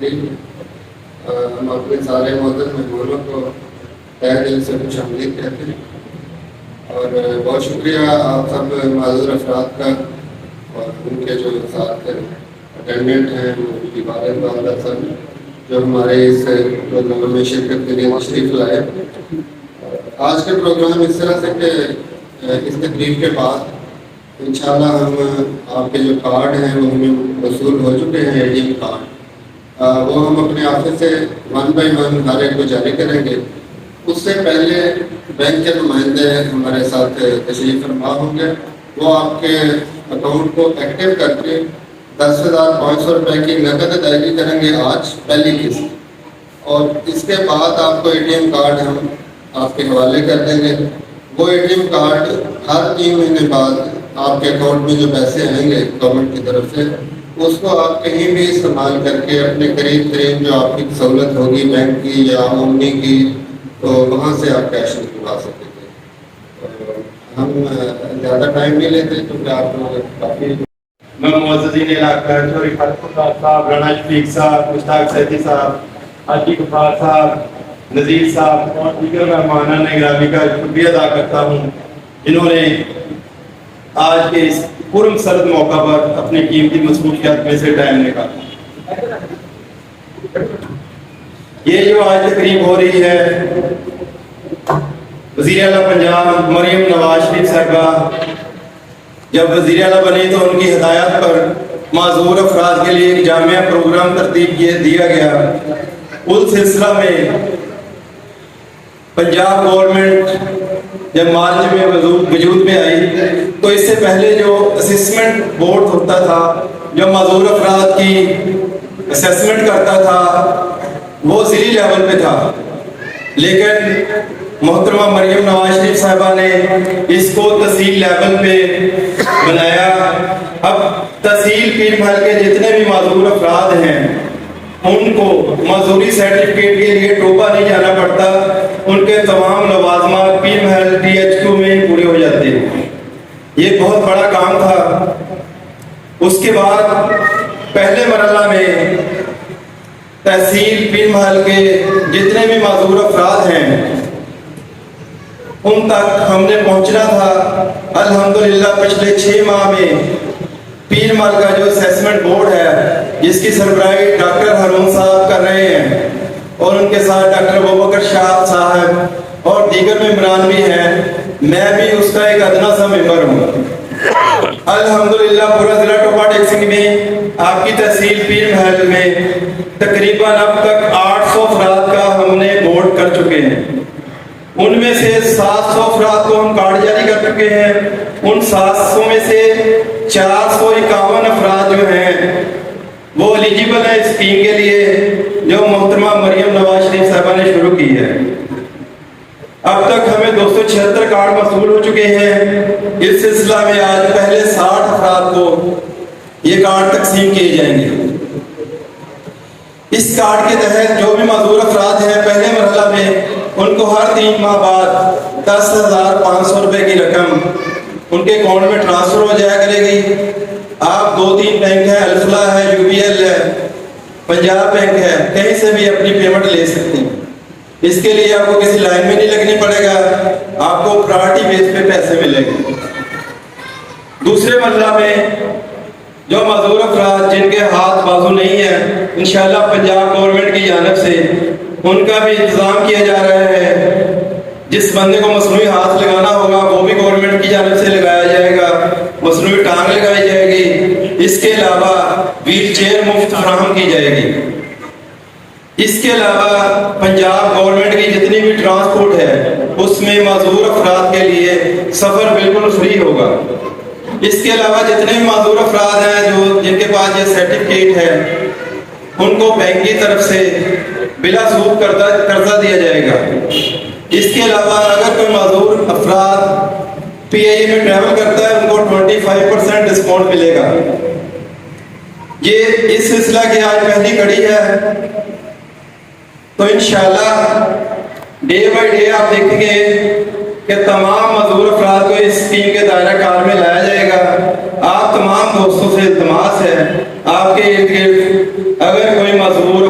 تقریب ہم اپنے سارے معزز مہمانوں کو تہہ دل سے خوش آمدید کہتے ہیں اور بہت شکریہ آپ سب معذور افراد کا اور ان کے جو ساتھ اٹینڈنٹ ہیں وہ والد والدہ سب جو ہمارے اس پروگرام میں شرکت کے لیے تشریف لائے. آج کے پروگرام اس طرح سے کہ اس تقریب کے بعد انشاءاللہ ہم آپ کے جو کارڈ ہیں وہ ہمیں وصول ہو چکے ہیں ATM کارڈ وہ ہم اپنے آفس سے 1 بائی 1 ہر ایک کو جاری کریں گے. اس سے پہلے بینک کے نمائندے ہمارے ساتھ تشریف فرما ہوں گے. وہ آپ کے اکاؤنٹ کو ایکٹیو کر کے 10,500 روپے کی نقد ادائیگی کریں گے آج پہلی قسط, اور اس کے بعد آپ کو ATM کارڈ ہم آپ کے حوالے کر دیں گے. وہ ATM کارڈ ہر 3 مہینے بعد آپ کے اکاؤنٹ میں جو پیسے آئیں گے گورنمنٹ کی طرف سے اس کو آپ کہیں بھی استعمال کر کے اپنے قریب ترین جو آپ کی سہولت ہوگی بینک کی یا عمومی کی تو وہاں سے آپ کیش نکلوا سکیں گے. ہم زیادہ ٹائم نہیں لیتے کیونکہ آپ کافی میں معززین علاقہ چوری خالد صاحب, رانا شفیق صاحب, مشتاق سیدی صاحب, حاجی غفار صاحب, نذیر صاحب اور دیگر مہمانان گرامی کا شکریہ ادا کرتا ہوں جنہوں نے آج کے اس پرم سرد موقع پر اپنی قیمتی مصروفیات میں سے ٹائم نکالا. یہ جو آج تقریب ہو رہی ہے وزیر اعلیٰ پنجاب مریم نواز شریف صاحبہ جب وزیر اعلیٰ بنی تو ان کی ہدایت پر معذور افراد کے لیے ایک جامع پروگرام ترتیب دیا گیا. اس سلسلہ میں پنجاب گورنمنٹ جب مارچ میں وجود میں آئی تو اس سے پہلے جو اسسمنٹ بورڈ ہوتا تھا جو معذور افراد کی اسیسمنٹ کرتا تھا وہ ضلعی لیول پہ تھا, لیکن محترمہ مریم نواز شریف صاحبہ نے اس کو تحصیل لیول پہ بنایا. اب تحصیل پیر محل کے جتنے بھی معذور افراد ہیں ان کو معذوری سرٹیفکیٹ کے لیے ٹوپا نہیں جانا پڑتا, ان کے تمام لوازمات پیر محل THQ میں پورے ہو جاتے ہیں. یہ بہت بڑا کام تھا. اس کے بعد پہلے مرحلہ میں تحصیل پیر محل کے جتنے بھی معذور افراد ہیں ان تک ہم نے پہنچنا تھا. الحمدللہ پچھلے 6 ماہ میں پیر محل کا جو اسیسمنٹ بورڈ ہے جس کی سربراہی ڈاکٹر ہارون صاحب کر رہے ہیں اور ان کے ساتھ ڈاکٹر ابوبکر شاہ صاحب اور دیگر ممبران بھی ہیں, میں بھی اس کا ایک ادنا سا ممبر ہوں. الحمدللہ پورا ضلع ٹوپا ٹیکسنگ میں آپ کی تحصیل پیر محل میں تقریباً اب تک 800 افراد کا ہم نے بورڈ کر چکے ہیں. ان میں سے 700 افراد کو ہم کارڈ جاری کر چکے ہیں. ان 700 میں سے 451 افراد جو ہیں وہ ایلیجیبل ہیں اسکیم کے لیے جو محترمہ مریم نواز شریف صاحبہ نے شروع کی ہے. اب تک ہمیں 276 کارڈ موصول ہو چکے ہیں. اس سلسلہ میں آج پہلے 60 افراد کو یہ کارڈ تقسیم کیے جائیں گے. اس کارڈ کے تحت جو بھی معذور افراد ہیں پہلے مرحلہ میں ان کو ہر 3 ماہ بعد 10,500 روپے کی رقم ان کے اکاؤنٹ میں ٹرانسفر ہو جایا کرے گی. آپ 2-3 بینک ہیں, الفلاح ہے, UBL ہے, پنجاب بینک ہے, کہیں سے بھی اپنی پیمنٹ لے سکتے ہیں. اس کے لیے آپ کو کسی لائن میں نہیں لگنی پڑے گا, آپ کو پرائرٹی بیس پہ پیسے ملیں گے. دوسرے مرحلہ میں جو معذور افراد جن کے ہاتھ بازو نہیں ہے انشاءاللہ پنجاب گورنمنٹ کی جانب سے ان کا بھی انتظام کیا جا رہا ہے. جس بندے کو مصنوعی ہاتھ لگانا ہوگا وہ بھی گورنمنٹ کی جانب سے لگایا جائے گا, مصنوعی ٹانگ لگائی جائے گی. اس کے علاوہ ویل چیئر مفت فراہم کی جائے گی. اس کے علاوہ پنجاب گورنمنٹ کی جتنی بھی ٹرانسپورٹ ہے اس میں معذور افراد کے لیے سفر بالکل فری ہوگا. اس کے علاوہ جتنے بھی معذور افراد ہیں جن کے پاس یہ سرٹیفکیٹ ہے ان کو بینک کی طرف سے بلا سود قرضہ دیا جائے گا. اس کے علاوہ اگر کوئی معذور افراد PIA میں ٹریول کرتا ہے ان کو 25% ڈسکاؤنٹ ملے گا. یہ اس سلسلہ کی آج پہلی کڑی ہے. تو انشاءاللہ ڈے بائی ڈے آپ دیکھیں گے کہ تمام معذور افراد کو اس اسکیم کے دائرہ کار میں لایا جائے گا. آپ تمام دوستوں سے التماس ہے آپ کے ارد گرد اگر کوئی معذور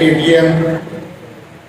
ATM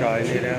ਚਾਹ ਨਹੀਂ ਰਿਹਾ।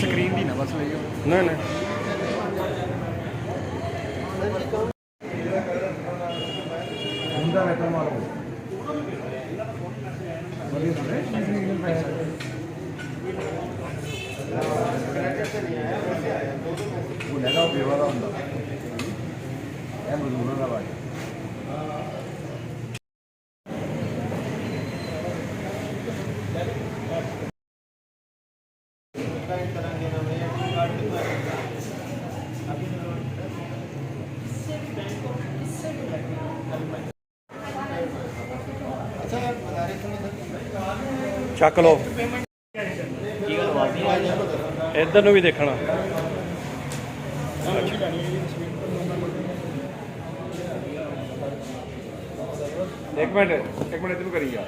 ਸਕਰੀਨ ਦੀ ਨਾ ਬਸ ਲਈਓ। ਨਾ ਨਾ ਹੁੰਦਾ ਹੈ ਤਾਂ ਮਾਰੋ। ਉਹ ਲਗਾ ਬੇਵਾ ਦਾ ਹੁੰਦਾ ਇਹ ਮਜ਼ਦੂਰਾਂ ਦਾ ਵਾਜ ਚੱਕ ਲਓ। ਇੱਧਰ ਨੂੰ ਵੀ ਦੇਖਣਾ। ਇੱਕ ਮਿੰਟ ਇੱਧਰ ਨੂੰ ਕਰੀ ਜਾ।